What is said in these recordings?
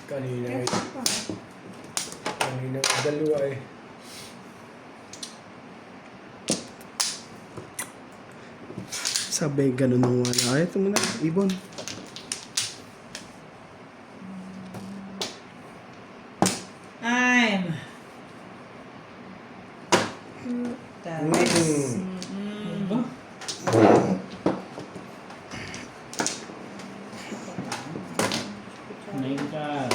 Kanina dalawa eh. Sabay ganun nung wala. Ay, ito muna, ibon. I'm. Tapos. Ba? Ngayon ka.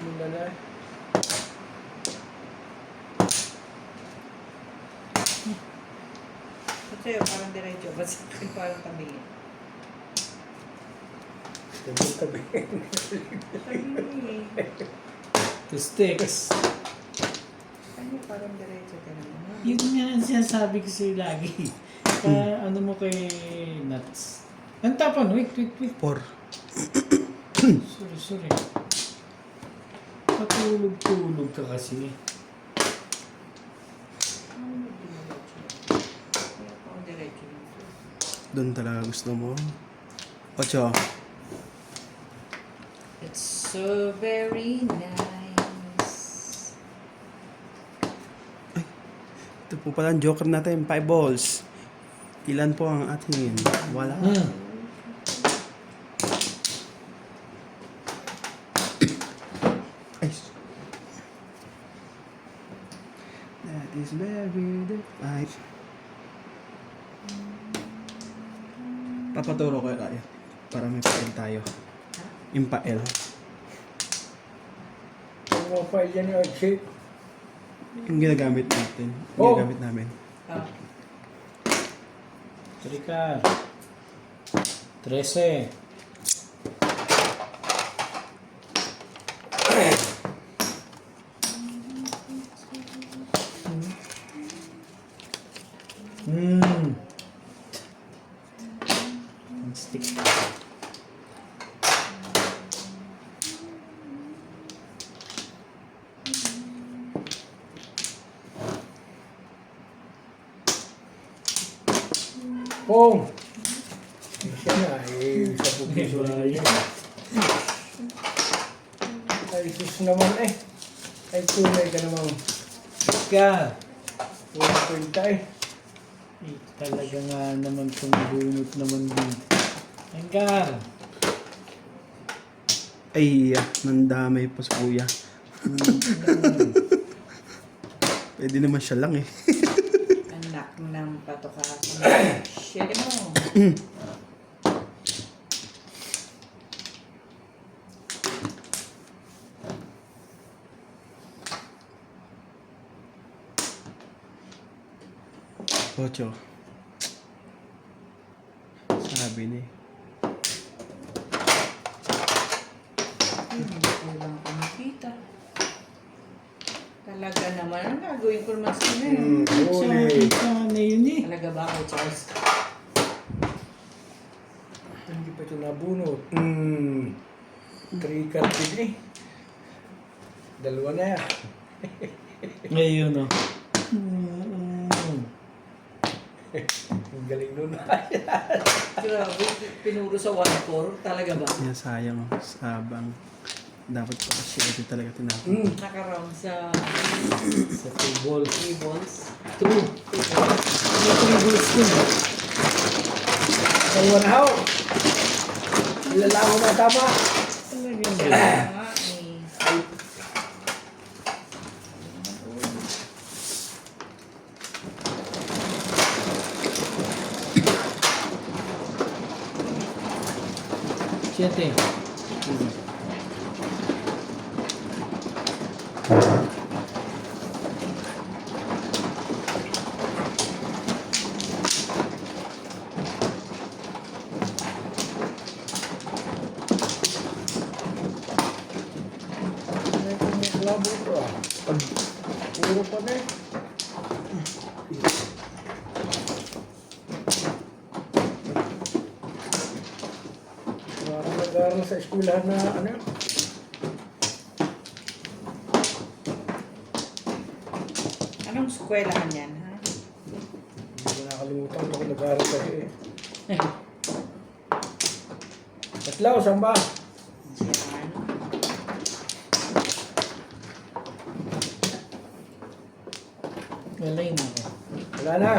Muna na. Sa'yo, parang diretso. Ba't sa akin parang tabingin? Tabi. Tabingin. Steaks. Ano parang diretso ka naman? Yun nga ang sinasabi ko sa'yo lagi. Ano mo kay Nuts? Ang tapon, wait. 4. Sorry. Patulog-tulog ka kasi. Ano diretso? Kaya parang diretso dito. Doon talaga gusto mo. 8. It's so very nice. Ito po pala ang joker natin, 5 balls. Ilan po ang atin? Wala. Ay. That is very right. Papaturo ko kayo para may pael tayo. Yung pael. Ang mga file yan yung shape. Yung ginagamit natin. Yung Oh. ginagamit namin. Ah, Tricar. 13. Ang stick. Pong! Isa na eh. Sa pupiso na yun. Ay, sus naman eh. Ay, tunay ka naman. Ka. Walang kwenta eh. Talaga nga naman kung bunot naman dito. Enggar. Ay, nandamay pa sa kuya. Pwede naman siya lang eh. anak ng patoka. Shit mo. Ocho. Sabi ni. Hindi ko lang kumikita. Talaga naman. Ang gagawin ko naman sa inyo? Huli. Sana yun eh. Talaga ba ako, Charles? Hindi pa ito nabunot. 3 card din eh. Dalawa na yan. Ngayon o. Ang galing nun. Grabe, pinuro sa 1-4. Talaga ba? Yan sayang oh. Sabang. Dapat pa kasi ito talaga tinapon. Nakaround sa Sa table. 3 balls. True. Ano itong balls ko na? Dalawa na ho. Ilala ko na tama. Talagang Kaya gano'n. nga eh. Siyete. Labo ito ah. Puro pa na eh. Parang nag-aaral sa eskwelahan na ano. Anong eskwelahan yan, ha? Hindi ko nakalimutan kung ako nag-aaral kasi eh. Tatlaw, saan ba? Diyan. Lalay na ako. Wala na.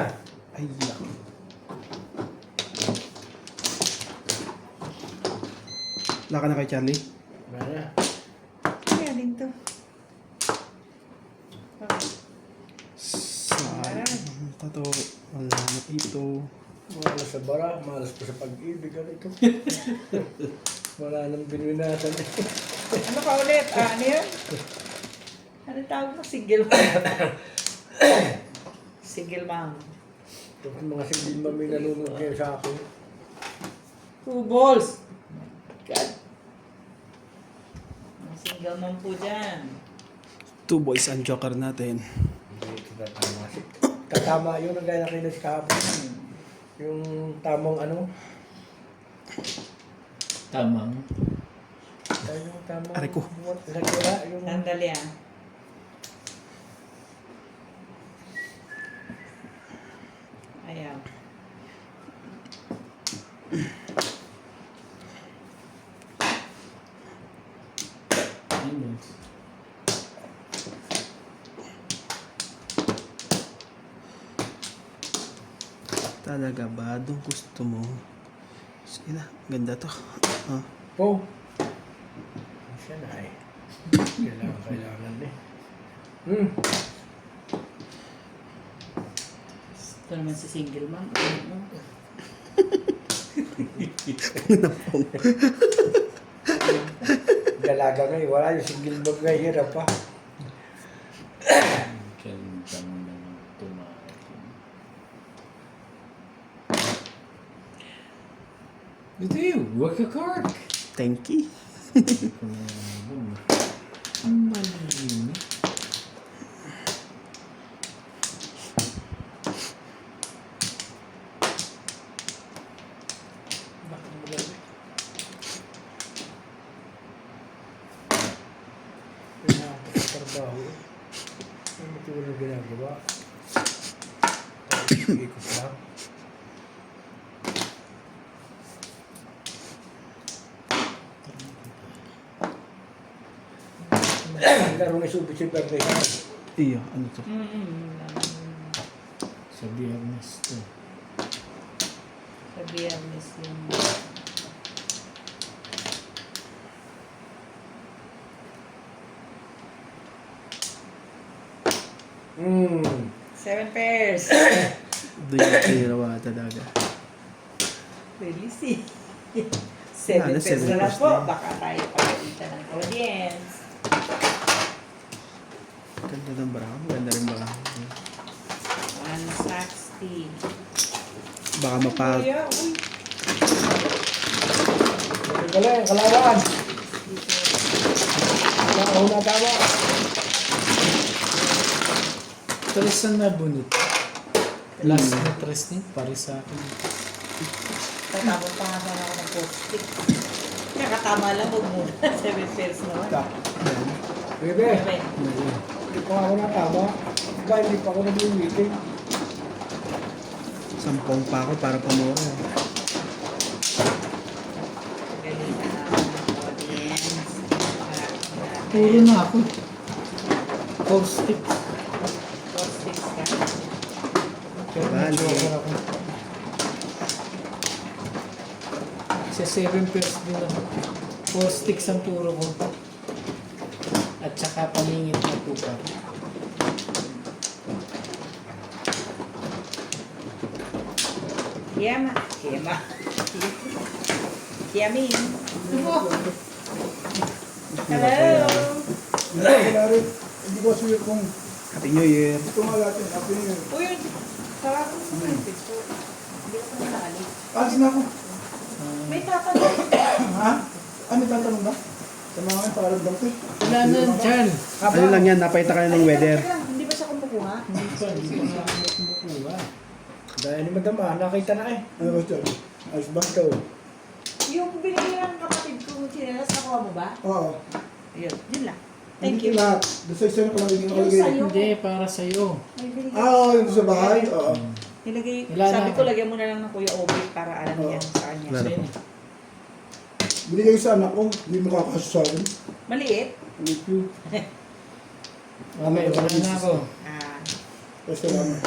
Ay, yak. Wala ka na kay Charlie? Wala na. Kaya din to. Sayang. Tato. Wala na ito. Malas sa bara, malas pa sa pag-ibig. Ano ito? Wala nang binwinasan eh. Ano ka ulit? Ano yun? Ano tawag mo? Single mom. Single mom. Ito ang mga single mami nanonood ngayon sa akin. 2 balls. God. Mga single mom po dyan. 2 boys ang joker natin. Hindi ito tatama. Tatama yun ang gaya na kayo sa kahapon. Yung tamang ano? Tamang. Ay, yung tamang... Aray ko. Wala, yung... Sandali ah. Ayaw. Ayun. Talaga ba? Doon gusto mo? Sige na, ganda to. Ah. Po. Siya na eh. Kailangan eh. Ito naman si single mom. Ano mo? Dalaga nga eh. Wala yung single bag nga. Hirap pa. Ganda mo naman tumating. Ito yun, work a card. Thank you. Ang mali. Bakit mo lang eh? Kailangan sa trabaho eh. Ano mo ito walang ginagawa? Ikot lang. Laro ni Subi si Perde. Iyo, ano to? Sa biyernes to. Sa biyernes yung... Hmm. 7 pairs. Doon yung tirawa talaga. Really see. Wala 7 na, pairs 7 na lang pairs po. na. Baka tayo pagkita ng audience. Ganda ng brown. Ganda rin ba? 160. Baka mapag... Kuya, uy. Galing, kalaban. Ako na tama. Tres na bunit. Last na tres ni, pare sa akin. Tatapon pa nga sana ako ng post-it. Nakatama lang, huwag muna. 7 pairs naman. Bebe, Bebe. hindi pa ako natama. Ba, hindi pa ako nag-meeting. 10 pa ako para pumura. Galing na ng audience. Puro na ako. Four sticks. Post-its ka. Bali. Sa 7 pairs din ako. Four sticks ang puro ko. At saka pamingit na tupa. Kiyama. Kiyama. Kiyamin. Hello. Hindi ko sure kung Happy New Year. tumagatin. Happy New Year. Uy, sarap mo sa Facebook. Hindi ko pa naalis. Alis na ako. May tatanong. Ha? Ano tatanong ba? Sa mga ngayon, pakaramdam ko eh. Wala na dyan. Ano lang yan, napayta ka na ng weather. Hindi ba siya kumukuha? Hindi pa nga ako kumukuha. Dahil ni Madam, nakita na eh. Ano ba ito? Ayos ba ito? Yung binigay ng kapatid ko, chinelas, nakuha mo ba? Oo. Ayun, yun lang. Thank you. Lahat. Doon sa isa na nakalagay yung Yung nakalagay. sa'yo. Hindi, para sa'yo. May binigay. Ah, yung sa bahay? Oo. Nilagay, Wala na sabi ako. ko, lagyan mo na lang ng Kuya Obi para alam niya sa kanya. Wala. Sa'yo. Binigay sa anak ko, hindi mo kakasya sa akin. Maliit. Thank you. Okay, wala na ako. Ah, Salamat.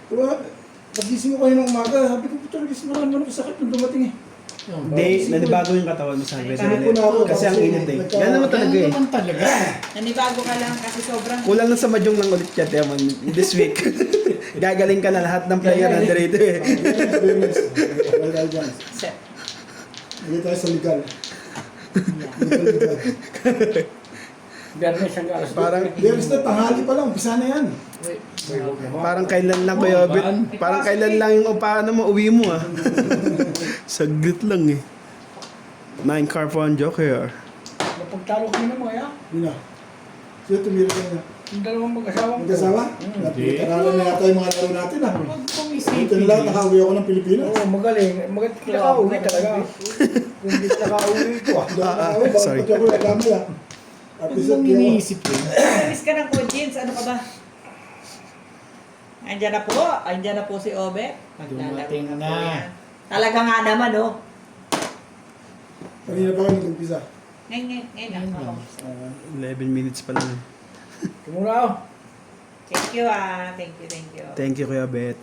Diba, pagising ko kayo ng umaga, sabi ko, puto, nagising mo naman ako sakit nung dumating eh. Hindi, nanibago yung katawan mo sabi. Sabi ko na ako, Kasi ang init eh. Yan naman talaga Ganun eh. naman talaga. Nanibago ka lang kasi sobrang... Kulang lang sa madyong lang ulit yan, Tiaman, this week. Gagaling ka na lahat ng player na dito eh. Wala dyan. Set. Hindi tayo sa legal. Biyernes hanggang alas Parang, There's na tanghali pa lang, umpisa na yan. parang kailan lang Kuya Obet. Parang kailan lang yung upahan mo, uwi mo ah. Saglit lang eh. 9 car for one joker. Napagtalo kami ng mga yan. Yun na. Sino tumira ka na? Yung dalawang mag-asawang Mag-asawa? Napagkaralan na yata yung mga laro natin ah. Huwag kong Ito isipin. na lang, nakauwi ako ng Pilipinas. Oo, magaling. Magaling nakauwi talaga. Kung hindi nakauwi ito ah. Sorry. Pati ako nagkamay ah. At Huwag isa mong kaya iniisip yun. Miss ka ng jeans, ano ka ba? Andiyan na po si Obet. Dumating Maglalaro na. po yan. Talaga nga naman, oh. kanina pa kayo nag-umpisa. Ngayon ako. 11 minutes pa lang eh. Tumura ako. Thank you, Thank you. Thank you Kuya Bet.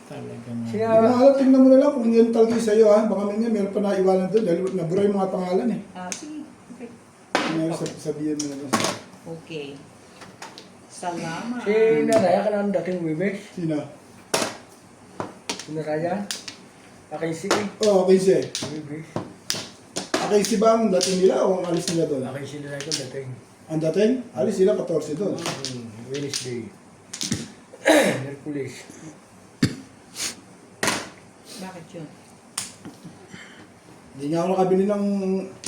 Talagang... Sina, Yung mga tingnan mo na lang kung yan talaga yung sa'yo ha. Baka may meron pa naiwanan doon. Dahil nabura yung mga pangalan eh. Sige. Okay. Ngayon sabihin mo na lang. Okay. Salamat. si Naraya ka na ang dating Wibes. Sino? Si Naraya. Akin si Oo, okay siya. Wibes. Okay si ba ang dating nila o ang alis nila doon? Akin si Naraya kong dating. Ang dating? Alis sila 14 doon. Wednesday. Hercules. Bakit yun? Hindi nga ako nakabili ng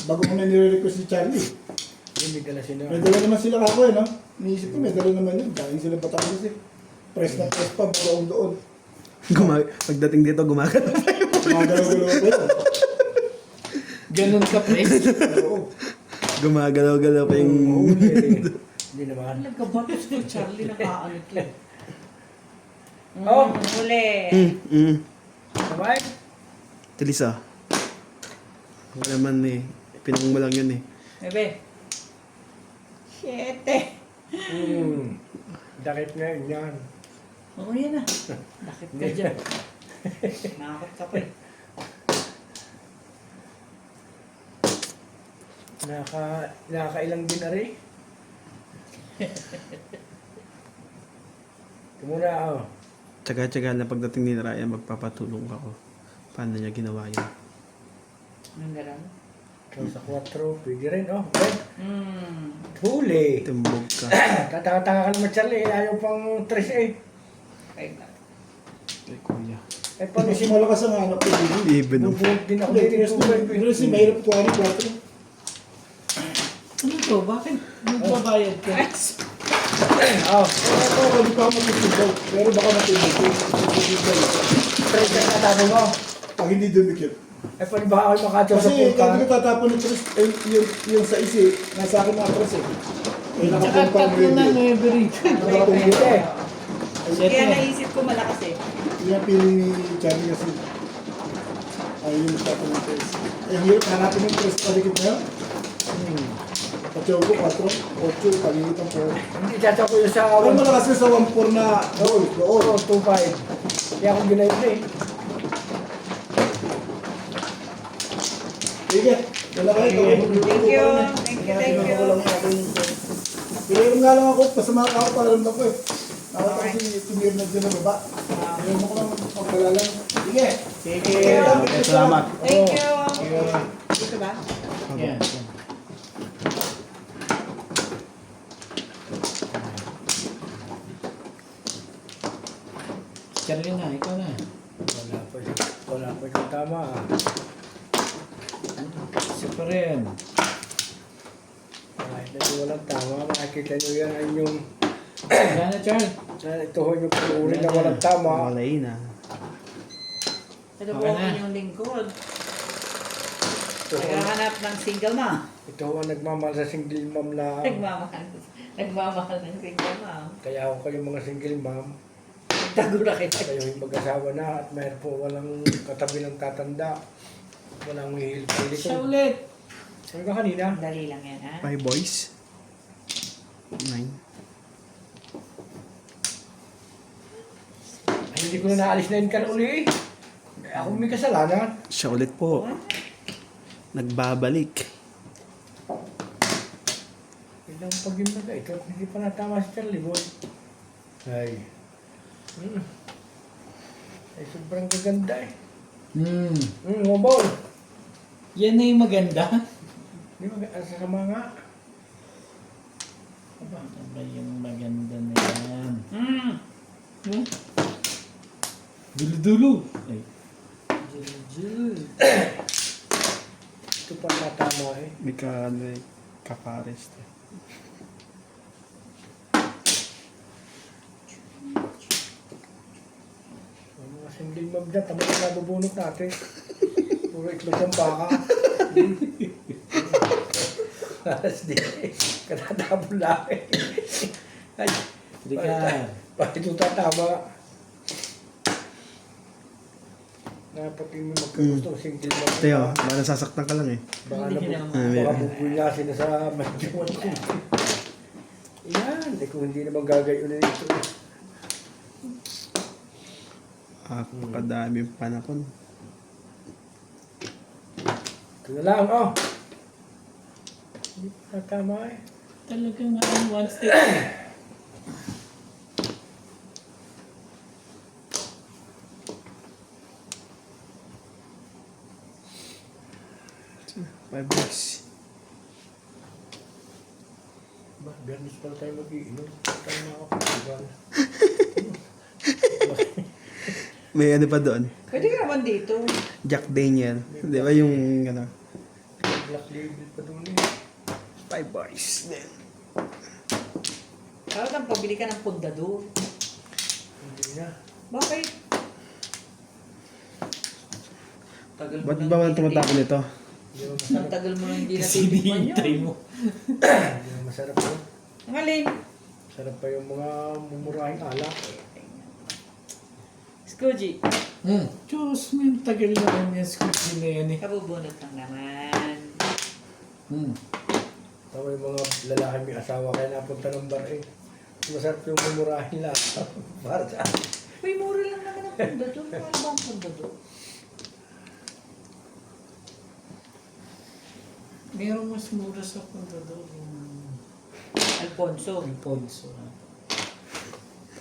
bago ko na nire-request si Charlie. Hindi dala sila. May dala naman sila kako eh, no? Niisip ko, may dala naman yun. Dahil sila Batangas eh. Press na press pa, bagoong doon. Pagdating dito, gumagano pa yung Gumagalaw-galaw pa yun. Ganun ka, pres. Oo. gumagalaw-galaw pa yung... Hindi naman. Nagkabatos ko, Charlie, nakaano to. Oh! Huli. Sabay? Tilisa. Wala naman eh. Pinang mo lang yun eh. Bebe. 7. Dakit nga yun yan. Oo, yan na. Bakit ka dyan? Nakakot ka pa eh. Nakakailang din na rin. Tumura ako. Tsaga-tsaga na pagdating ni Ryan, magpapatulong ako. Paano niya ginawa yun? Anong gano'n? So, sa 4, pwede rin, oh. Okay. Hmm. Huli. Tumbog ka. Tatanga-tanga ka naman, Charlie. Ayaw pang 3 eh. Okay na. Ay, kuya. Eh, paano Kasi si malakas ang hanap ko din. Even of... Bubuhok din ako Hindi, dito. pero si mahirap 24. Ano to? Bakit magbabayad ka? Oh, Ito, hindi pa ako matutubog. Pero baka matubog ko. 3 na tatalo mo. Pag hindi dumikit. Eh, pwede ba ako makatsaw sa Kasi pulkan? hindi ko tatapon ng tres, yung sa isi, nasa akin mga tres eh. Eh, Tsaka nakapumpang tatlo na ready. Nueva Rica. Pwede eh. Kaya naisip ko malakas eh. Yung piling ni Charlie kasi. Ay, yung tatapon ng tres. Eh, ang hirap hanapin ng tres palikit na yun. Patyaw ko, 4, 8, paligit ang 4. Hindi tsatsaw ko yun sa Pero malakas ka sa 1-4 na goal. Oo, 2-5. Kaya ako ginayot na eh. Sige, wala kayo. Thank you. Thank you. Pero nga lang ako, pasama ako para rin ako eh. Ako kasi tumir na dyan na baba. Ayaw mo ko lang magkalala. Sige. Sige. Salamat. Thank you. Dito ba? Yan. Charlie na, ikaw na. Wala pa yung tama ah. Isa pa rin. Kahit na yung walang tama, makikita nyo yan ay yung Wala na, Charles. ito ho yung pag-uri na walang tama. Malay na. Ito po Okay na. ang inyong lingkod. Naghahanap ng single ma. Ito ho ang nagmamahal sa single mom lang. Nagmamahal ng single ma. Kaya ako kayo mga single mom, Tago na kita. kayo yung mag-asawa na at mayroon po walang katabi ng tatanda. Walang hihil sa Siya likod. ulit. Sabi ko kanina, Dali lang yan, ha? 5 boys. 9. hindi ko na naalis na income uli eh. Ako may kasalanan. Siya ulit po. Nagbabalik. Ilang pag yun na ito, hindi pa natama si Charlie Boy. Ay. Ay, sobrang gaganda eh. Mabol. Yan na yung maganda. Di ba, sasama nga. Aba, aba yung maganda na yan. Dulo-dulo. Ay. Dulo-dulo. Ito pa natama eh. May kapares. Ang mga single mom dyan, tama na nabubunot natin. Puro itlog ng baka. Alas di. Katatabon lang eh. Ay, Hindi ka. bakit ito tatama? Dapat yung magkagusto single mom. Teo, baka nasasaktan ka lang eh. Baka Hindi nabu- naman. baka bubulyasin na sa medyo ko. Yan, eh kung hindi naman gagayon na ito. Kadaming panahon. Ito na lang, oh. Hindi pa tama eh. Talagang one step. Five weeks. Ba, Bernis pala tayo mag-iinom. Tayo makapag-iban. May ano pa doon? Pwede ka naman dito. Jack Daniel. Di ba yung ano? Black label pa doon eh. Five boys. Then, Parang nang pabili ka ng pundador. Hindi na. Bakit? Tagal mo ba't nang ba walang hindi tumatapon nito? Hindi naman Ang masarap. tagal mo nang hindi Kasi natitikman hinihintay yun. mo. Hindi naman masarap yun. Ang alin? Sarap pa yung mga mumurahing alak. Skuji. Diyos, may tagal na rin yung squid na yan eh. Kabubunot lang naman. Tama yung mga lalaki may asawa kaya napunta ng bar eh. Masarap yung mumurahin lang. Para sa... Uy, mura lang naman ang pundador. Ano ba ang pundador? Merong mas mura sa Contador. Alfonso. Alfonso.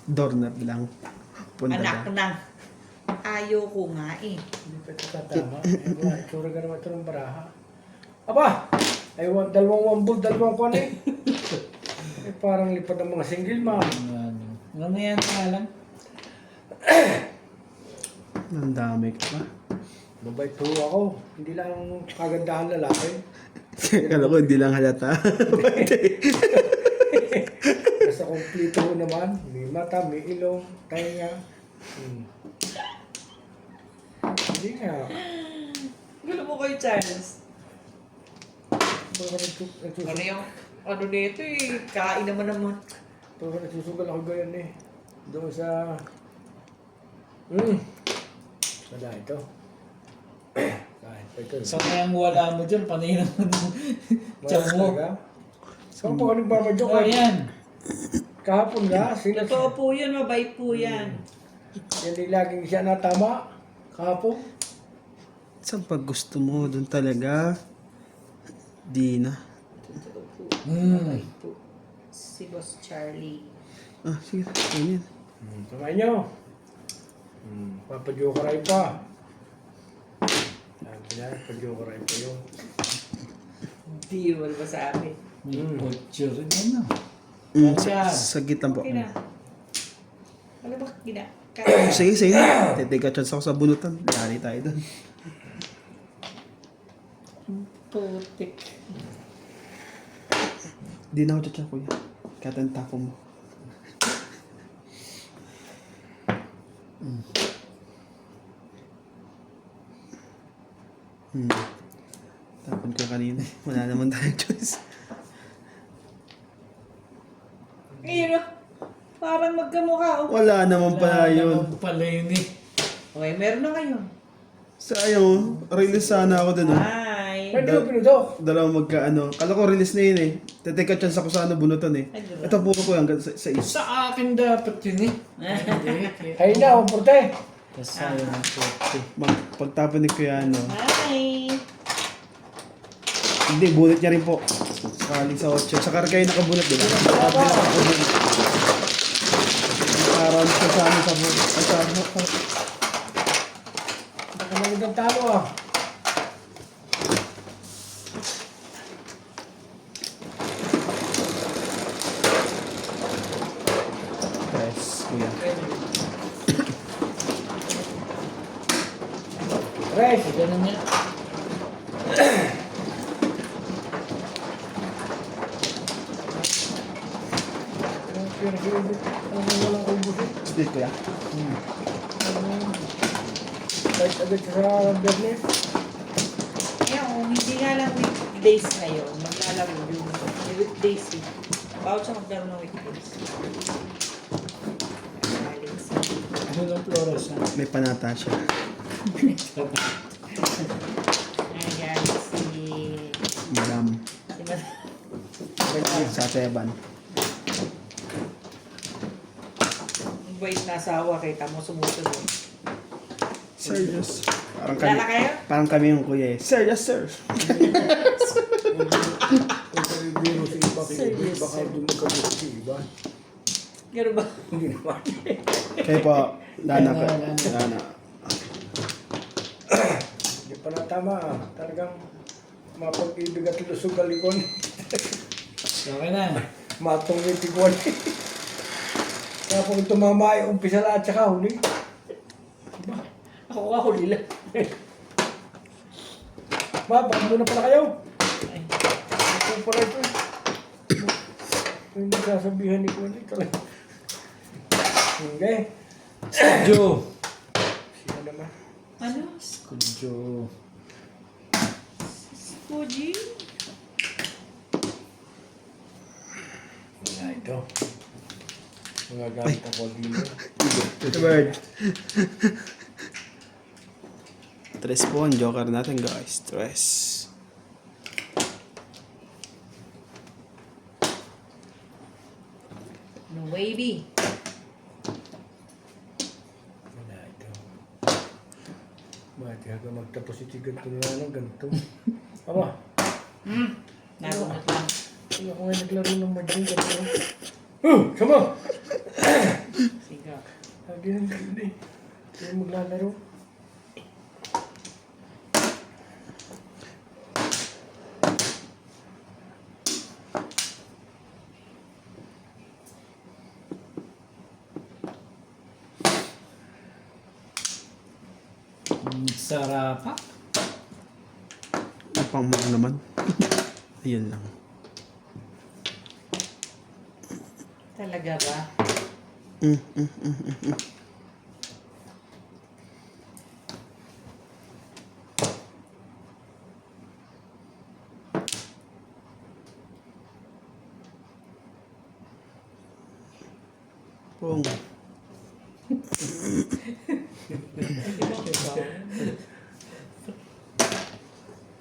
Doorknob lang. Punta Anak lang. ng. Ayaw ko nga eh. Hindi pa ito tatama. Eh, wala. Itsura ka naman ito ng baraha. Aba! Ay, dalawang wambul, dalawang kone. Eh, parang lipad ng mga single mom. Ano? Mamaya na lang. Ang dami ka pa. Mabait po ako. Hindi lang kagandahan lalaki. Kala ko hindi lang halata. Basta kumplito ko naman. May mata, may ilong, tainga. Hindi nga. Gulo mo kayo, Charles. Baka Ano yung, ano nito eh, kain naman. nagsusugal ako ganyan eh. Doon sa... Wala ito. Kahit pa ito. Sa kayang wala mo dyan, panay naman mo. Tiyan mo. Saan po ka nagbabadyok? Oh, yan. Kahapon nga, sila Totoo po yan, mabait po yan. hindi laging siya natama. Kahapon. Saan pag gusto mo, doon talaga. Di na. Totoo po. Mm. Mabait po. Si Boss Charlie. Ah, sige. Ano yan? Samayin nyo. Papajokaray pa. Sabi na, pajokaray pa yun. Di mo ba sa akin? May kotse rin yan ah. Sa gitna po. Okay na. Ano ba gina? Sige, sige. Take a chance ako sa bunutan. Yari tayo doon. Putik. Di na ako tsaka kuya. Katantapo mo. Tapon ko kanina. Wala naman tayong choice. Ngayon parang magkamukha oh. Wala naman pala yun. Naman pala yun eh. Okay, meron na ngayon. Sayang, release sana ako dun. Oh. Ay, Hindi mo pinudok. Dalawang magkaano. Kala ko release na yun eh. Teteka chance ako sa ano, bunutan eh. Ay, diba? Ito puro ko yan sa is. Sa akin dapat yun eh. Hindi. Ayun na, ang porte. Kasaya ng 40. Pagtapanig ko yan, no. Hi! Hindi, bunot niya rin po. Sakaling sa 8. Saka kayo nakabunot, di ba? Sabi na nakabunot. Nakaroon ko sa ano sa bunot. Ay, sa ano. Nakamagod ang talo ah. Yes, kuya. Fresh. Ganun niya. Walang ubusin. Split, kuya. Kahit agad sa Bernes. Ngayon, hindi nga lang weekdays ngayon. Maglalaro yung weekdays eh. Bawat siya magkaroon ng weekdays. Alex. Ano ng Flores ha? May panata siya. Ayan, si Madam. Madam. Sa Teban. Yung bait na asawa, kita mo sumusunod. Sir, yes. Parang kami. Lala kayo? Parang kami yung kuya eh. Sir, yes, sir. Kung biro si iba, Serious, baka sir. doon magkabuti si iba. Gano'n ba? Hindi naman. Kayo po, Dana. Dana. Dana. Hindi pa na tama ah. Talagang mapag-ibig at lusog galikon. Okay na. Matong itigwan. Kaya kung tumama ay umpisa lahat tsaka huli. Ako ka huli lang. Baka muna pala kayo. Ay, Ito pala ito. Yung nagsasabihan ni Kuya talaga. Okay. Joe. Sino naman? ano? Joe. Fuji? Wala ito. Mga gamit ako dito. Edward. Tres po ang joker natin, guys. Tres. No wavy. Wala ito. Bakit hanggang magtapos si ganito na lang ganito? Aba, Nagunot lang. hindi ako ngayon naglaro ng Madrid ganito. Sama! Sige. Lagi ng ganito eh. Hindi maglalaro. Sarap ha? Pang mga naman. Ayun lang. Talaga ba? Pong.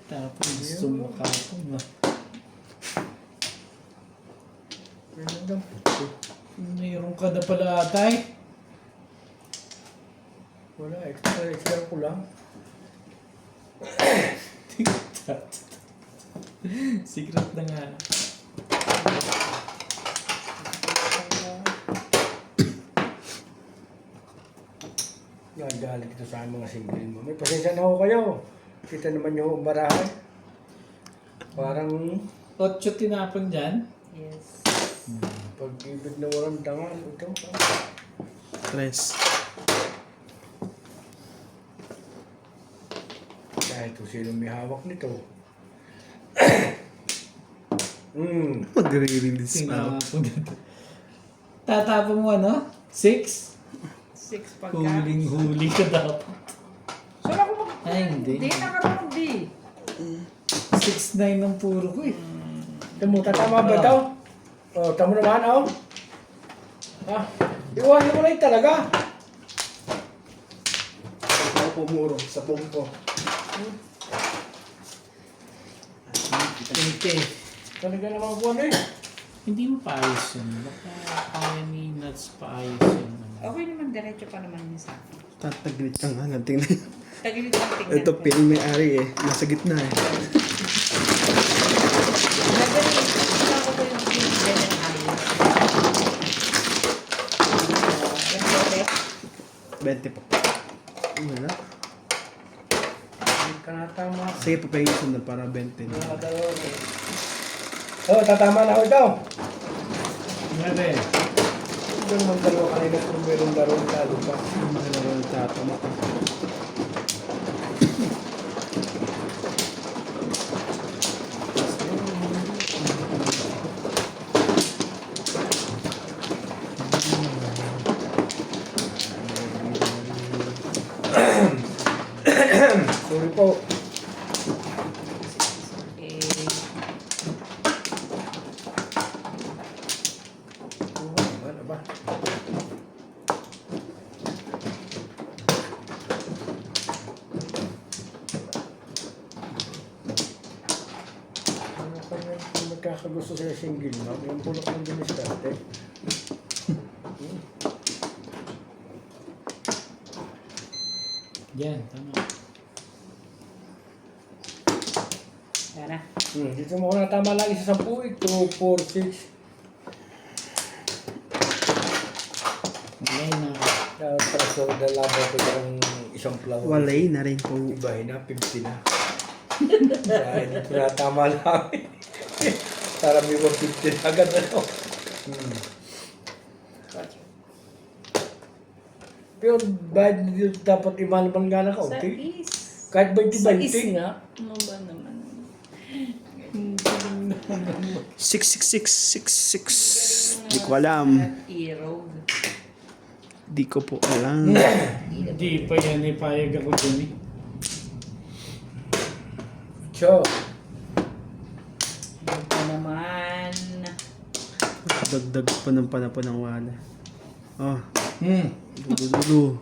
Tapos sumukha ko na. Ganun lang. Mayroon ka na pala atay. Wala, extra ko lang. Secret na nga. Nagalit ito sa aking mga single mo. May pasensya na ako kayo. Kita naman yung barahan. Parang 8 tinapon dyan. Yes. pag-ibig na walang dangal. Ito. Tres. Kahit kung sino may hawak nito. Magre-release pa. Tinapon dito. Tatapon mo ano? 6? 6 pagka. Huling-huli ka dapat. Saan ako mag... Ay, hindi. Hindi nakarong di. 6-9 ang puro ko eh. Tamo, tatama ba ito? O, tamo naman, oh. Ah, iwanan mo na yun talaga. Ako pumuro sa pong ko. 20. Talaga naman po ano eh. Hindi mo paayos yun. Baka kaya ni Nuts paayos yun. Okay naman, diretso pa naman yun sa akin. Tataglit ka nga lang. Tingnan. Tagilid lang tingnan Ito, ko. piling may-ari eh. Nasa gitna eh. Nagaling, tingnan ko po yung pinigyan ng ayos. Yan po, te. 20 po. Wala. Hindi ka natama. Sige, papahingin sunod para 20. Nakadalawa eh. Oh, tatama na ako ito. 9. Ito naman dalawa kanina kung meron laro lalo pa. Tatama ka. Sorry po. Okay. Ano ba? Ano kanya kung magkakagusto sa single ma'am? Yung bulok ng diniskarte. Yan, tama. Yan na. Dito mo ko natama lang isa 10. 2, 4, 6. Malay na. Para sa dalawa ko yung isang flower. Walay na rin po. Ibahin na, 50 na. Dahil dito natama lang. Para may 150 na agad ano. Pero bahid dito dapat iman-iman nga na Sa kaunti. is. Kahit Sa is 20-20. nga. Ano ba naman? 66666. Di ko alam. Hero. Di ko po alam. Hindi pa yan ipayag ako dun eh. Cho. Ito naman. Dagdag pa ng panapon ng wala. Oh, Hmm. dudu.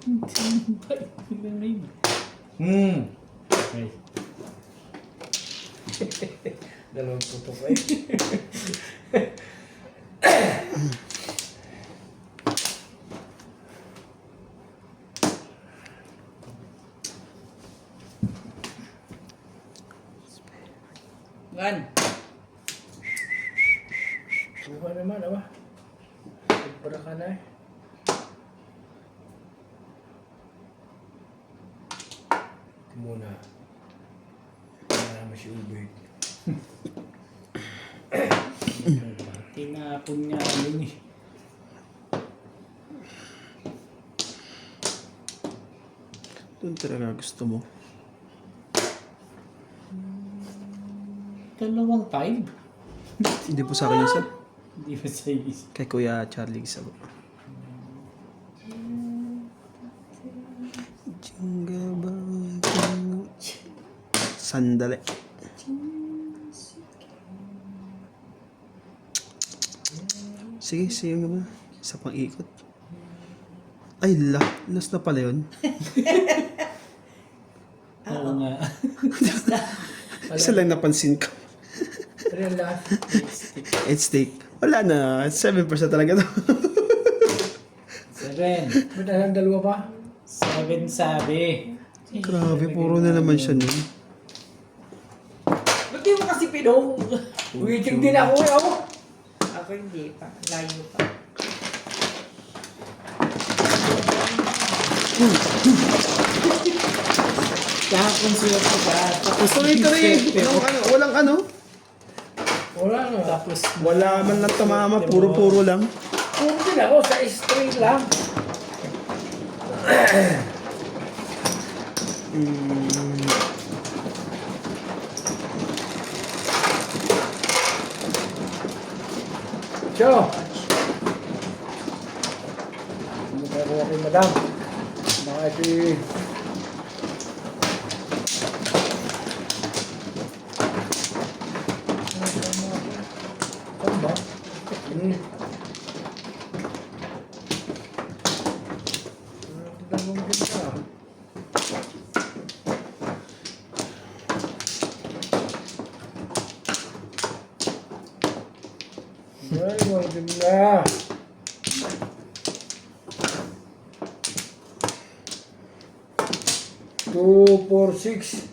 Okay. Dalawang puto ko eh. Gan. Buka naman, awa. Para ka na eh. Ito muna. Wala naman si Ubay. Tinapon nga yun eh. Doon talaga gusto mo. 2-5. Hindi po sa akin yung sir. Hindi ba sa is? Kay Kuya Charlie Sabo. Sandali. Sige, sige naman. Isa pang ikot. Ay, last na pala yun. Oo nga. Isa lang napansin ko. Real last. It's stake. Wala na. 7% talaga to. 7. Ba't ang dalawa pa? 7 sabi. Grabe, puro na naman siya nun. Ba't di mo kasi pinong? Waiting din ako eh, ako. Ako hindi pa. Layo pa. Kahapon sila po ba? Tapos Tuloy-tuloy. Walang ano. Wala na. Tapos Wala man lang tumama. Puro-puro lang. Puro din ako sa string lang. Cho! Ano kaya ko kay madam? Baka ito ano ba? Dalawang ganda. Dim na. Two, four, six.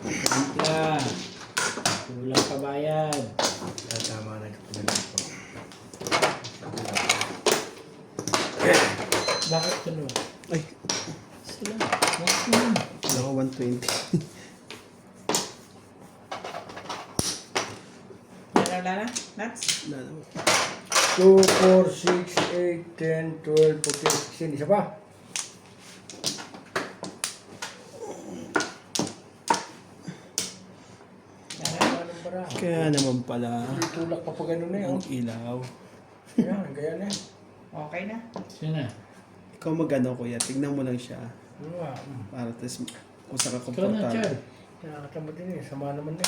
Timpla. Kulang pa bayad. Tama na ito. Bakit tulo? Ay, Sila. Bakit tulo? wala ko 120. Wala na? Nuts? Wala na. 2, 4, 6, 8, 10, 12, 14, 16. Isa pa. Anong baraha? Kaya naman pala, Tulak pa pa ganun na yun. ang ilaw. Yan, kaya na yan. Okay na. Sino na? Ikaw magano kuya, tignan mo lang siya. Ano nga? Para tas kung saan ka Ikaw na, komportable. Chad. Nakakatamad din eh. Sama naman na.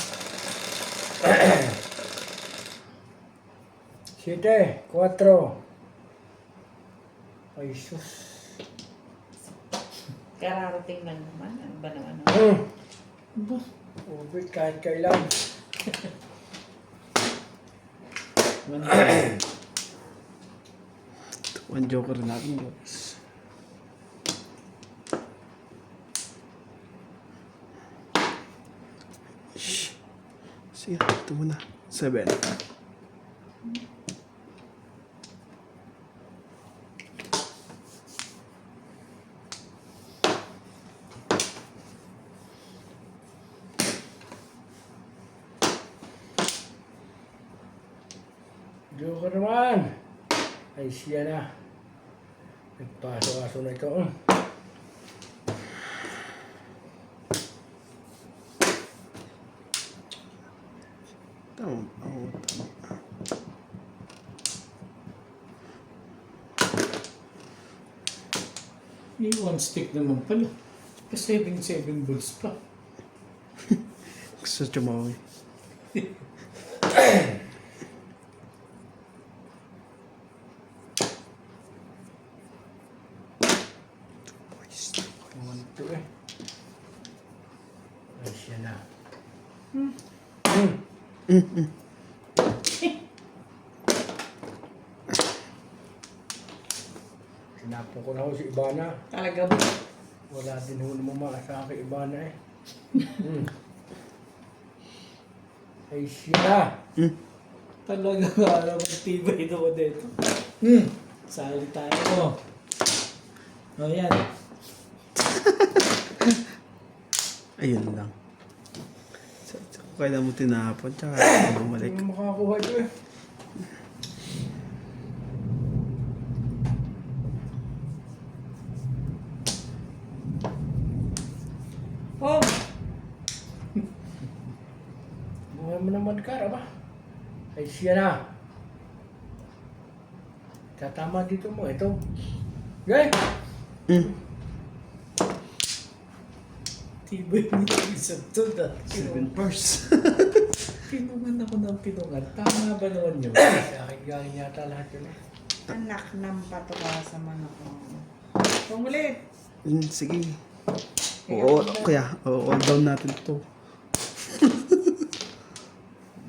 7, 4. Ay, sus. Kararating lang naman. Ano ba naman? Ba? Ubit kahit kailan. One joker natin, boys. Shh. Sige, ito muna. 7. Joker naman. Ay, siya na. Nagpaso-aso na ito. Tama. Oo, tama. May one stick naman pala. Pa 7 balls pa. Gusto chumawi. Naman ito eh. Ay, siya na. Sinapon ko na ho si Ibana. Talaga ba? Wala din ho naman makasama kay Ibana eh. Ay, siya na. Talaga nga alam ang tibay doon dito. Sali tayo. O yan. Ayun lang. Kailan mo tinapon, tsaka bumalik. Hindi mo makakuha ito eh. Oh! Buhay mo naman ka, ba? Ay, siya na. Tatama dito mo. Ito. Okay? Tibay nito isang to na. 7 purse. Pinungan ako ng pinungan. Tama ba naman yun? Sa akin galing yata lahat yun eh. Anak ng patuka sa mga ko. Pumulit! Sige. Oo, kaya, all down natin to.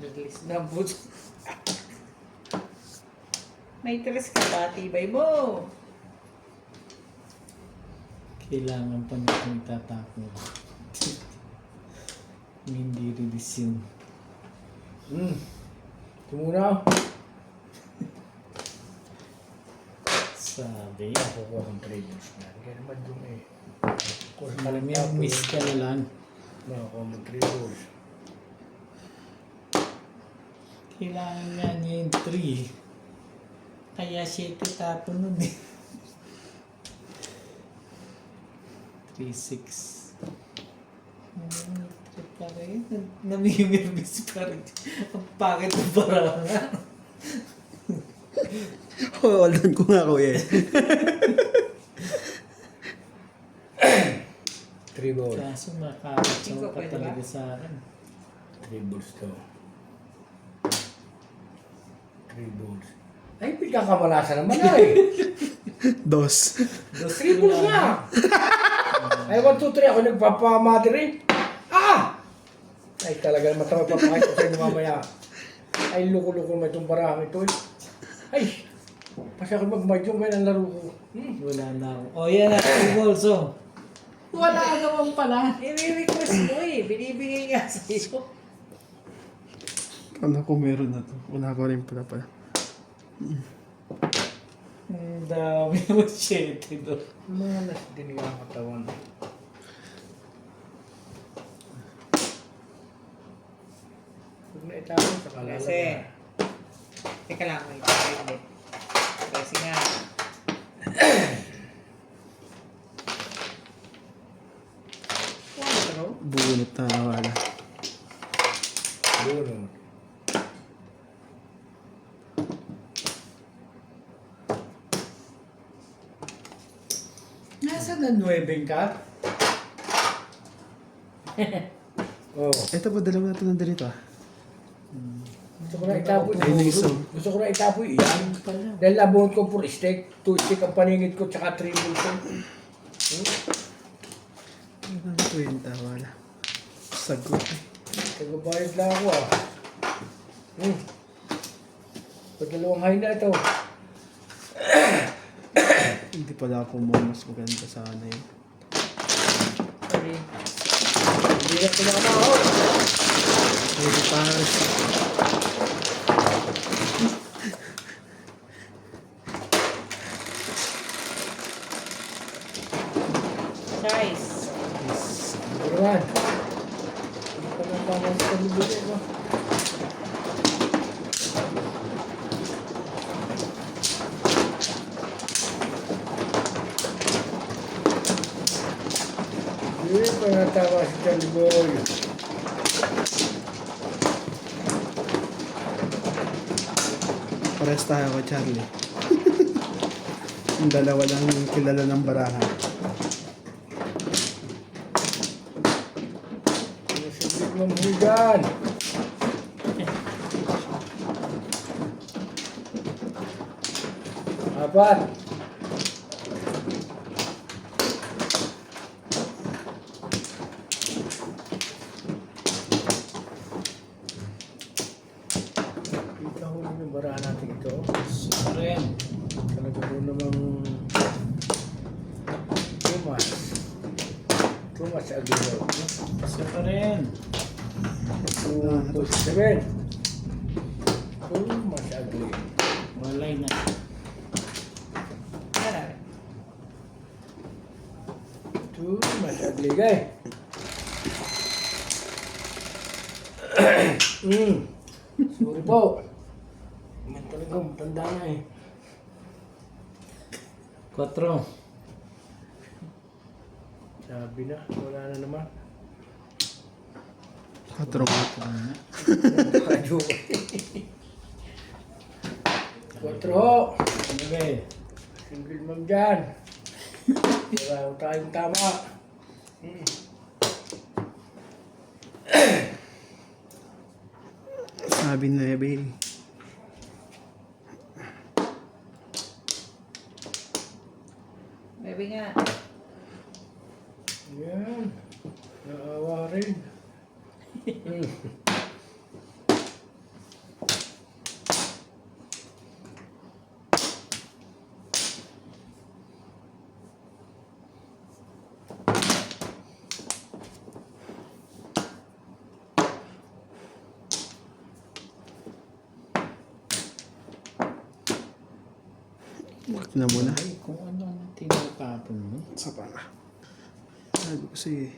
Naglis na boots. May tres ka ba? Tibay mo! Kailangan pa natin itatapon. Hindi release yun. Ito muna. Sabi. Kukuha kong traders na. Kaya naman yung eh. Kung sa Alam mo kalang yung miss ka na lang. Makakuha mong traders. Kailangan nga niya yung 3. Kaya 7 tapon nun eh. 3, 6. Pa rin. Namimirbis pa rin. Ang pangit ng barangan. All down ko nga kuya. 3 balls. Kaso makakatsaw ka talaga sa akin. 3 balls to. 3 balls. Ay, pinakamalasa naman na eh. 2. 3 balls na. Ay, 1, 2, 3. Ako nagpapamadre. Ah! Ay, talaga naman ito. Papakita ko sa inyo mamaya. Ay, loko-loko na itong barang ito eh. Ay! Pasya ko mag-mahjong ngayon ang laro ko. Wala na ako. O yan na, 2 balls oh. Wala naman pala. I-request mo eh. Binibigay nga sa iyo. Ano ko meron na to? Wala ko rin pala. Ang dami mo 7 doon. Mga nas din nga ang katawan. Huwag na itapon sa kalala. Kasi, teka lang, may hindi. Kasi nga, Bunot na wala. Bunot. Nasaan na 9 ka? Oh. Ito ba dalawa na ito nandito ah? Gusto ko na itapoy. Ay, niso. Gusto ko na itapoy iyan. Pala. Dahil nabunot ko for steak. 2 steak ang paningit ko tsaka 3 bulso. Ano ko yun? Wala. Sagot eh. Tagabayad lang ako ah. Padalawang high na ito. Hindi pala ako mo mas maganda sana yun. sorry. Hindi na ito nakataho. Pwede pares. Size. Ano naman? Hindi pa na tama sa pamibili ko. Hindi pa na tama si Charlie Boy. Pares tayo ko Charlie. Yung dalawa lang yung kilala ng barahan. Nasibig mo mo dyan. Apat. Kita ko rin yung barahan natin ito. Super yan. Talaga po namang Tumas Aguero. Super yan. 2.7. Tumas Aguero. Walay na. Ano? Tumas Aguero. Sorry po. Man talaga, matanda na eh. 4. Sabi na, wala na naman. 4. Radyo. 4 ho. Okay. Single mom dyan. Wala ho tayong tama. Sabi na eh. Maybe nga. Yan. Naawa rin. Wag na muna. Ay, kung ano ang tinatapon mo. Sa pa nga. Sabi ko kasi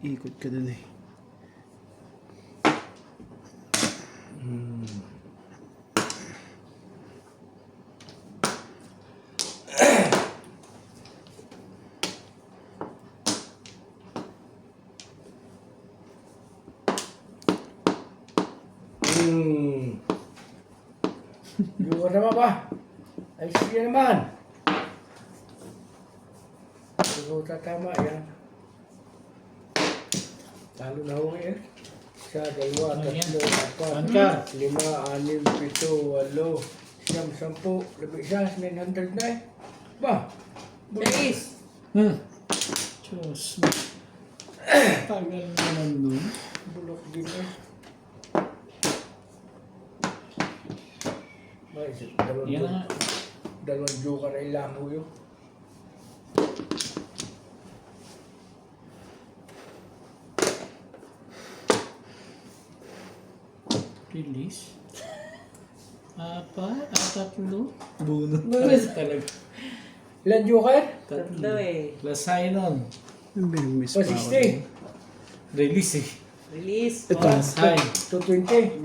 iikot ka dun eh. Yung naman ba? Ay, sige naman. Siguro tatama yan. Talo na ho eh. Isa, dalawa, Ano yan? tatlo, apat, Angka. 5, 6, 7, 8, 9, 10, 900 na eh. Ba? Size. Diyos mo. Tagal naman nun. Bulok din eh. Yan na nga. Dalawang joker ay lamo yun. Release. Tatlo. Bunot. Bonus talaga. Ilan joker? Tatlo eh. Plus sign-on. Ang binimiss O, pa ako. 60. Release eh. Release. Ito. Plus high. 220.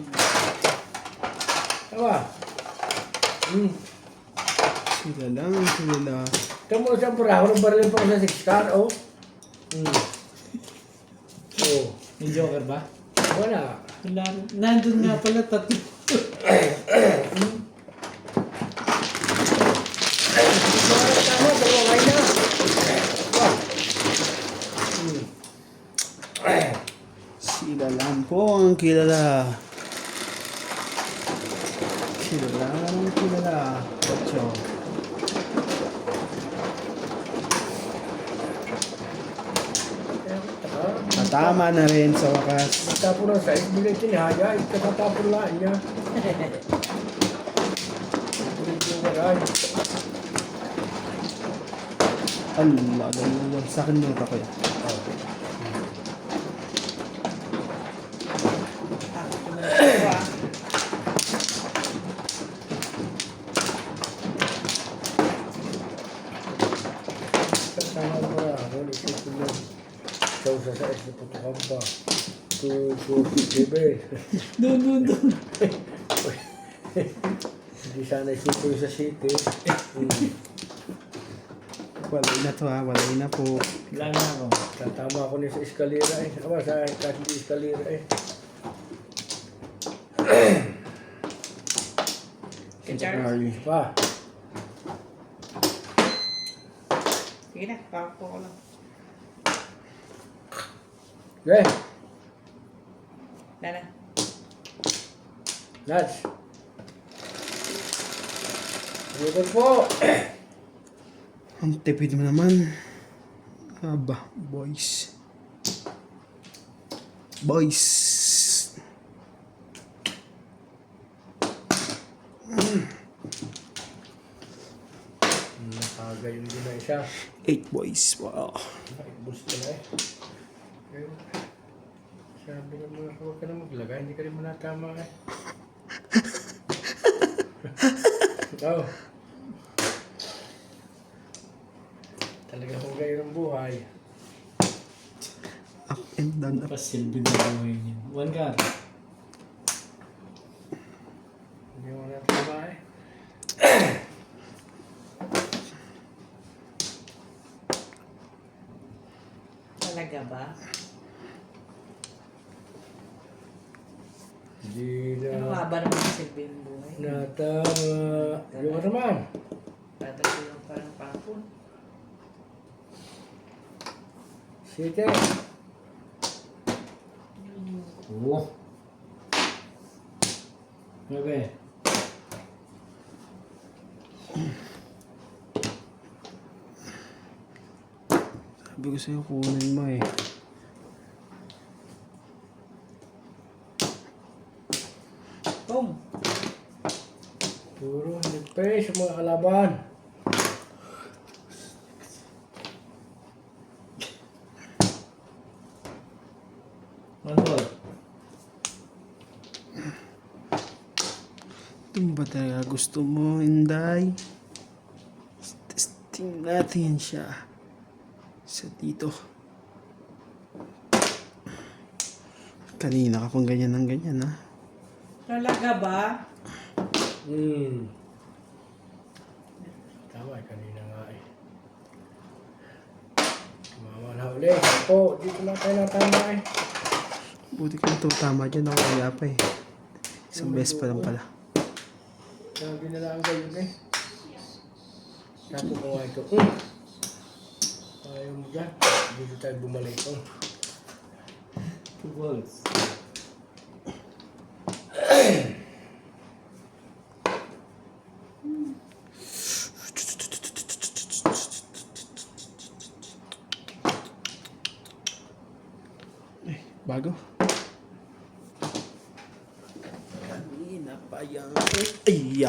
Tama. Sila lang, sila. Ito mo sa pura, ako ng baril pa ako sa 6 car, oh. Oh, May joker ba? wala. Wala. Nandun nga pala tatlo. Tama, dalawa kayo na. Sila lang po ang kilala. Sila lang ang kilala. Ocho. Tama na rin sa wakas. Magtapon ng size, bilay tinihaya, ikakatapon lang niya. Allah, dalawa. Sa akin nota ko yan. Tama mo na, ano, isipin mo. Ikaw sa size, naputukan pa. 247. Doon. Hindi sana isupo yung sa city. Walay na to ha, walay na po. Wala na ako. Tatama ako niya sa eskalera eh. Aba, sa kahit hindi eskalera eh. Kay Charles. Ay, Pa, Sige na, papo ko lang. okay. Nana. Nats. Bukan po. ang tipid mo naman. Aba, boys. Boys. Nakagayon din na isa. 8 boys. Wow. Nakiboost ka na eh. Ayun. Sabi ng mga huwag ka na maglagay, hindi ka rin manatama eh. Oh. Talaga kung gayon ang buhay. Up and down. Up. Pasilbi na buhay niya. One card. Hindi mo manatama eh. Talaga ba? Hindi Ano na nga ba naman ang silbi ng buhay? natama. Yung ka naman. Tatalo lang parang papon. Site. Oo. Bebe. Sabi ko sa'yo, kunin mo eh. Boom! Puro nipay sa mga kalaban. One ball. Ito ba talaga gusto mo, Inday? Testing natin siya. Sa dito. Kanina ka pang ganyan ng ganyan, ha? Talaga ba? Tama, kanina nga eh. Mama na uli. Po, dito lang tayo natama eh. Buti kung ito tama dyan, ako kaya pa eh. Isang beses pa lang pala. Sabi na lang gayon eh. Sabi ko nga ito. Ayaw mo dyan. Dito tayo bumalik. Two balls. Bago. Kanina pa yan. Ay,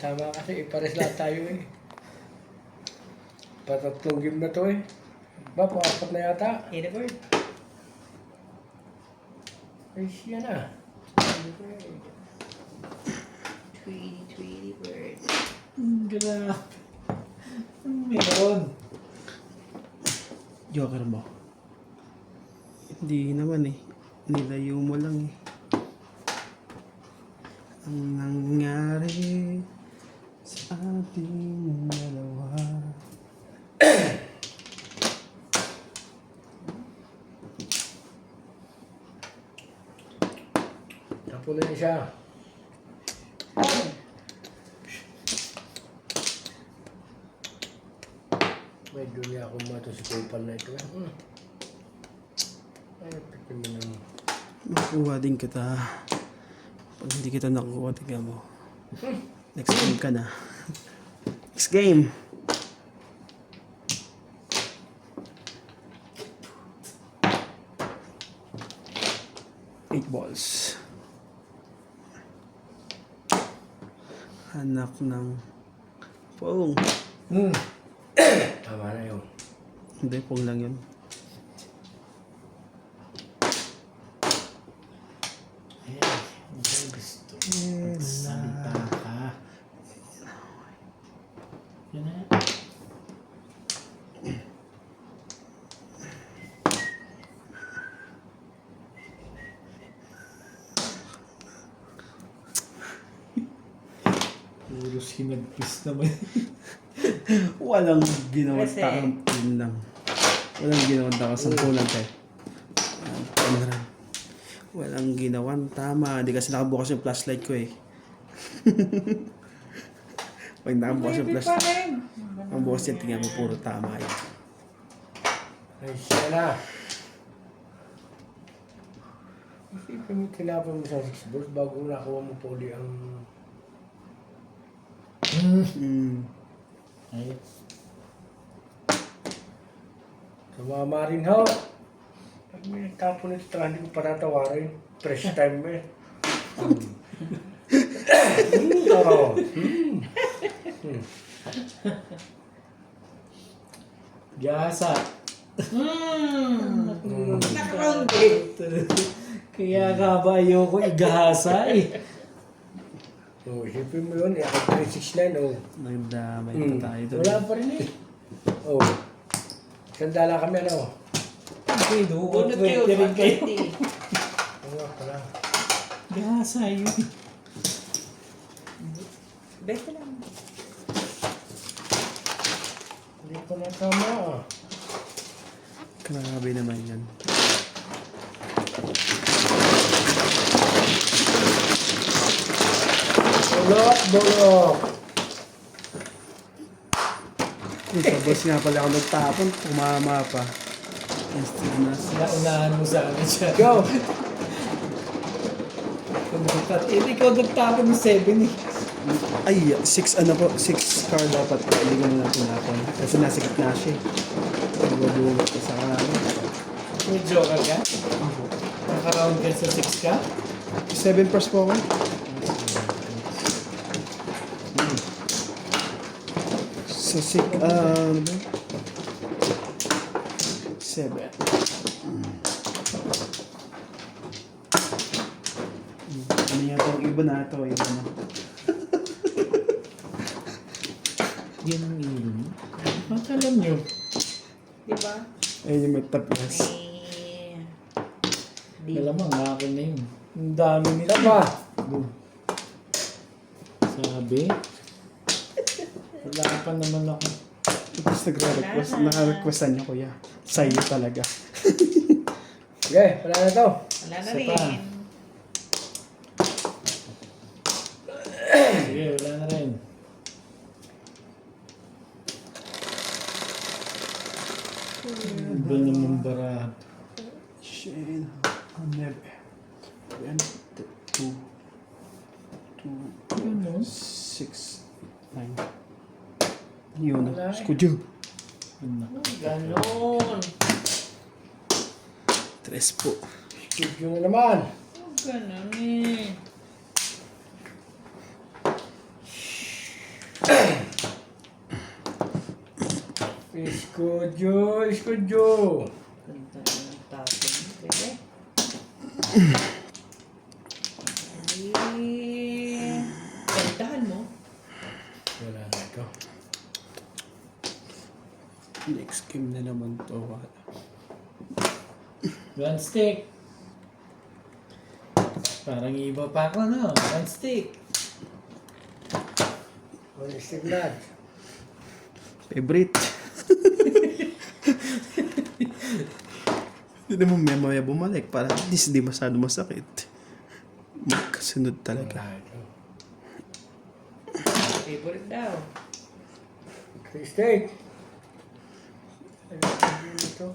Tama kasi, ipares lahat tayo eh. Patatlong game na to eh. Ba, pa-apat na yata. Hit a bird. Ay, siya na. Tweety bird. Grabe. Meron. Joker mo. Hindi naman eh. Nilayo mo lang eh. Ang nangyari sa ating dalawa. Tapo na siya. May dumi ako mga ito si Kupal na ito eh. Ay, pikin mo naman. Makuha din kita. Pag hindi kita nakuha, tignan mo. Next game ka na. Next game. Eight balls. Anak ng Pong. Tama na yun. Hindi, Pong lang yun. Gusto. Salita ka. Yan na. Puro sinagpis naman. Walang ginawa Kasi- takang yun lang. Walang ginawa takang sampulan tayo. Walang ginawan tama. Hindi kasi nakabukas yung flashlight ko eh. Pag nakabukas yung Maybe pa flashlight, rin. ang bukas yan, tingnan mo puro tama yun. Ay, siya na. Isipin mo, tinapon mo sa 6 balls bago nakuha mo po ulit ang... Ay, Sumama rin ho. Pag may nagtapon nito, hindi ko patatawarin. Fresh time mo eh. Oo. gasa. Naka-rounded. Kaya nga ba ayoko igahasa eh. Oh, isipin mo yun, ako 369, oh. Nagdamay pa tayo doon. Wala pa rin eh. Oh. Sandala kami, ano? Okay, doon. Bunot kayo. 20 rin kayo. 120. Oo nga pala. Gahasa yun. Bete lang. Hindi ko na tama, ah. Grabe naman yan. Bulok, bulok. Tapos nga pala ako nagtapon, tumama pa. Naunahan mo sa akin siya. Go! Ikaw nagtapon ng 7 eh. Ay, 6 ano po, 6 car dapat. Hindi ko na tinapon. Kasi nasa gitna siya eh. Nagbabulat ko sa kanan. May joker ka? Naka-round ka sa 6 ka? 7 pers po ako. So, 6, ano ba? 7. Ano yata ang iba na ito? Iba na. Yan ang ilong. Bakit alam nyo? Diba? Ayun yung may taplas. Di. Malamang akin na yun. Ang dami nito. Tama. Sabi. Wala pa naman ako. Tapos nagre-request, naka-requestan niya kuya. Sa'yo talaga. Okay, wala na to. Wala na Isa rin. pa. Sige, wala na rin. Iba naman baraha. Shane, never. 1, 2, 6, 9. Yun na. Skudyo. Ganon. 3 po. Studio na naman. Ganon eh. Iskudyo, iskudyo. Ganda ng tapon. Pwede. Eh, gandahan mo. Wala na ito. Next game na naman to. One stick. Parang iba pa ako, no? One stick. One stick lad. Favorite. Hindi mo memorya bumalik para at least di masyado masakit. Magkasunod talaga. Wala ito. Favorite daw. Three steak. Ano ito?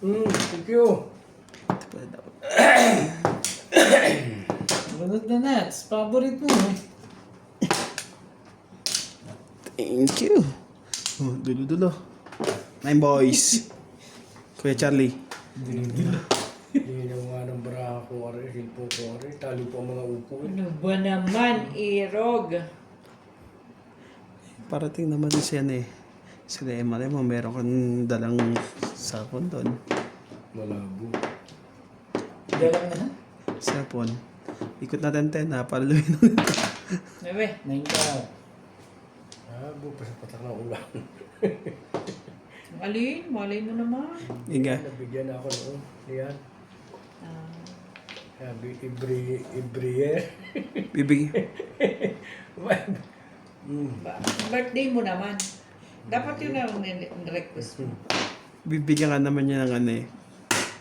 Thank you. Ito pala dapat. Bunot na nuts. Favorite mo, eh. Thank you. Oh, dulo-dulo. 9 boys. Kuya Charlie. Hindi na nga ng baraha ko, ari, silpo ko, ari, tali po ang mga upo. Ano ba naman, Irog? Parating naman siya eh. Sila Emma mo, meron kang dalang sapon doon. Malabo. Dalang na, ha? Sapon. Ikot natin 10 ha, para lumin. Nabe. 9 ka. Labo pa sa patak ng ulan. Alin? Malay mo naman. Inga. Nabigyan ako noon. Yan. Ah, Sabi, Ibrier. Bibigyan. birthday mo naman. Dapat yun ang request mo. Bibigyan ka naman niya ng ano eh.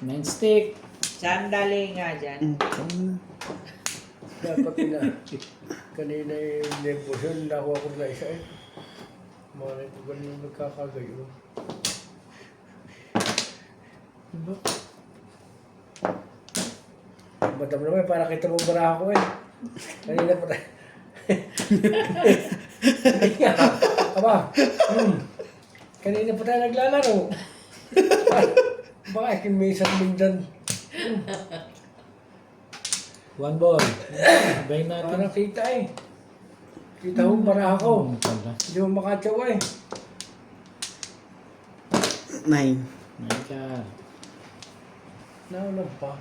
9 stick. Sandali nga dyan. Tama na. Dapat kanina yung devotion, nakuha ko na isa eh. Mga ito ganun yung nagkakagayo. Diba? Madam naman, para kita mong baraha ko eh. Kanina pa tayo. Hindi nga. Aba, kanina pa tayo naglalaro. Baka akin may isang mindan. 1 ball. Sabayin natin. Parang kita eh. Kita mo baraha ko. Ano pala? Hindi mo makatsawa eh. 9. 9 ka. Naulang pa.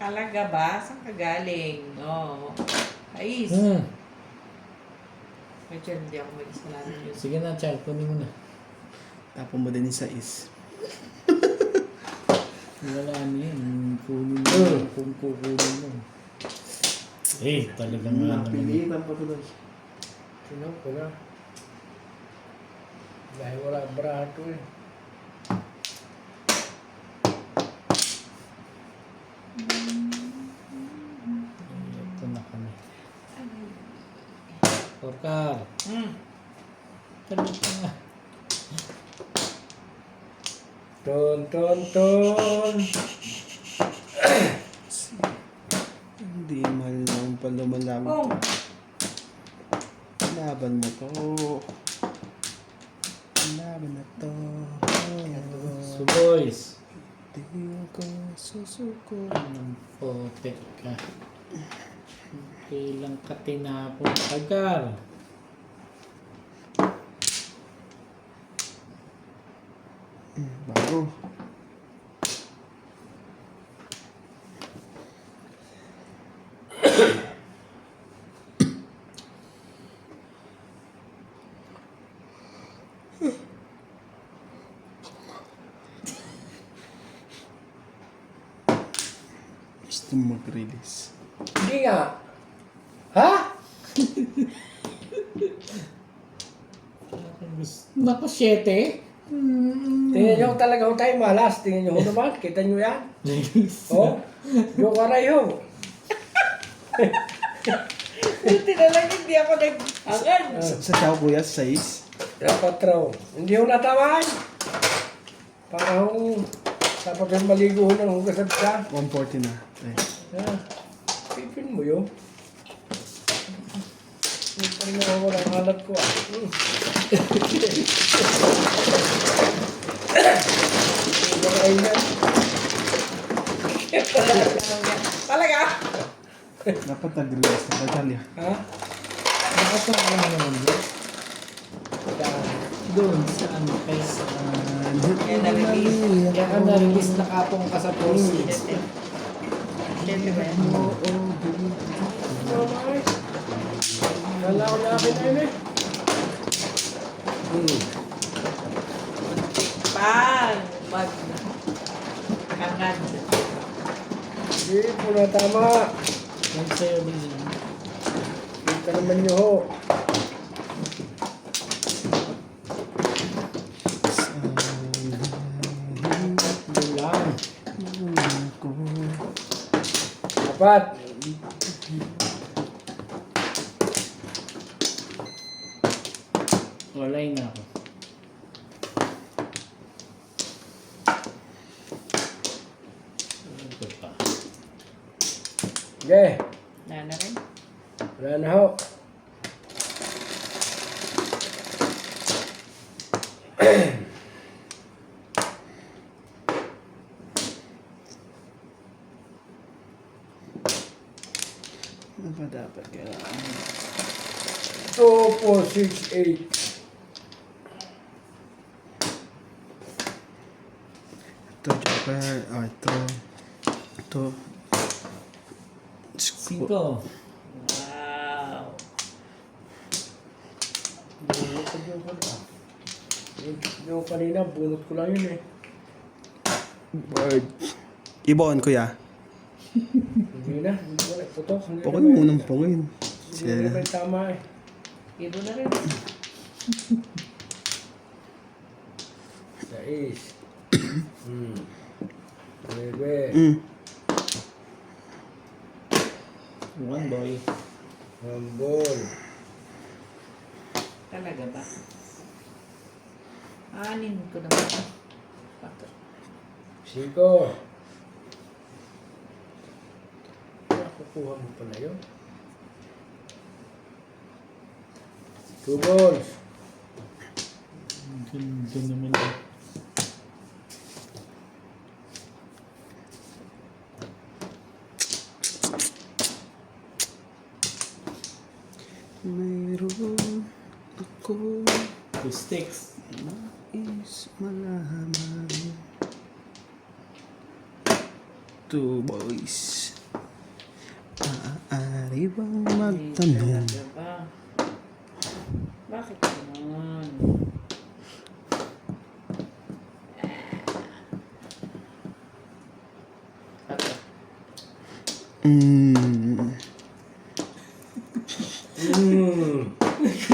Talaga ba? Saan ka galing? Oo. Ais. Medyo hindi ako may kasalanan yun. Sige na, Chad. Kunin mo na. Tapon mo din yung sais. Wala ano yun. Kunin mo. Kung kukunin mo. Eh, talaga nga naman. Napilitan pa tuloy. Sino ko na. Dahil wala ang baraha to eh. Ito na kami. Porkar. Tanong ka nga. Ton. Hindi mahal naman pa lumalaban. Oh, Laban mo to. Laban na to. So boys. Di ako susuko. Anong potek ka? Kailang ka tinapong tagal. Bago. Gusto mo mag-release. Hindi nga. Ha? Naku, 7? Tingnan nyo talaga ho tayo malas. Tingnan nyo ho naman. Kita nyo yan. Oh. Yung aray ho. buti na lang hindi ako nag-angan. Sa tao kuya, 6. Dapat raw. Hindi ho natamaan. Para ho. Dapat yung maligo ho ng hugasad ka. 140 na. Ay. Pipin mo yun. Hindi pa rin ako ng halat ko ah. Ay yan. Talaga? Dapat nag-release na ba, Charlie? Ha? Nakasama naman yun. Daan. doon sa ano, kay Kaya na-release. kaya ka na-release na kapong ka sa 4-6. Siyempre ba yan? Kala ko na akin na yun eh. Pang! Kangad. Hindi po na tama. Yung sa'yo din yun. Kita naman nyo ho. Yun lang. Dapat. Walay na ako. Ito pa. Okay. Na rin. Wala na ho. Ano ba dapat kailangan? 2, 4, 6, 8. Ito, Joker. Ito. Ito. 5. Wow. Yung kanina, bunot ko lang yun eh. Bird. Ibon, kuya. Hindi na, hindi ko na. Putok. Hindi Pukul na ba- munang pungin. Hindi na ba yung tama eh. Ibo na rin. 6. 9. 1 boy. Hambol. Talaga ba? Anin ko naman. Bakit? 5. Nakukuha mo pala yun. 2 balls. Ganda naman yun. Mayroon ako 2 sticks. nais malaman. 2 boys. Maaari bang magtanong? Talaga ba? Bakit naman?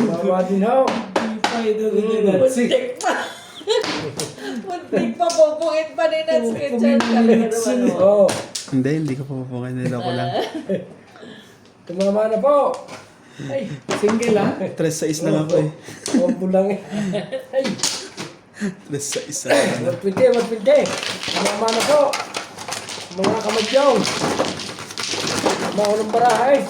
Bawa din ho. Muntik pa! Muntik pa, pupungit pa ni Nats Kitchen. Talaga naman. Oh, Hindi ka pupukin nila ko lang. tumama na po. Ay, Single lang. 3-6 lang ako eh. hambol lang eh. Ay, 3-6 lang. 120. Tumama na po. Mga kamadyaw. Tama ko ng baraha eh.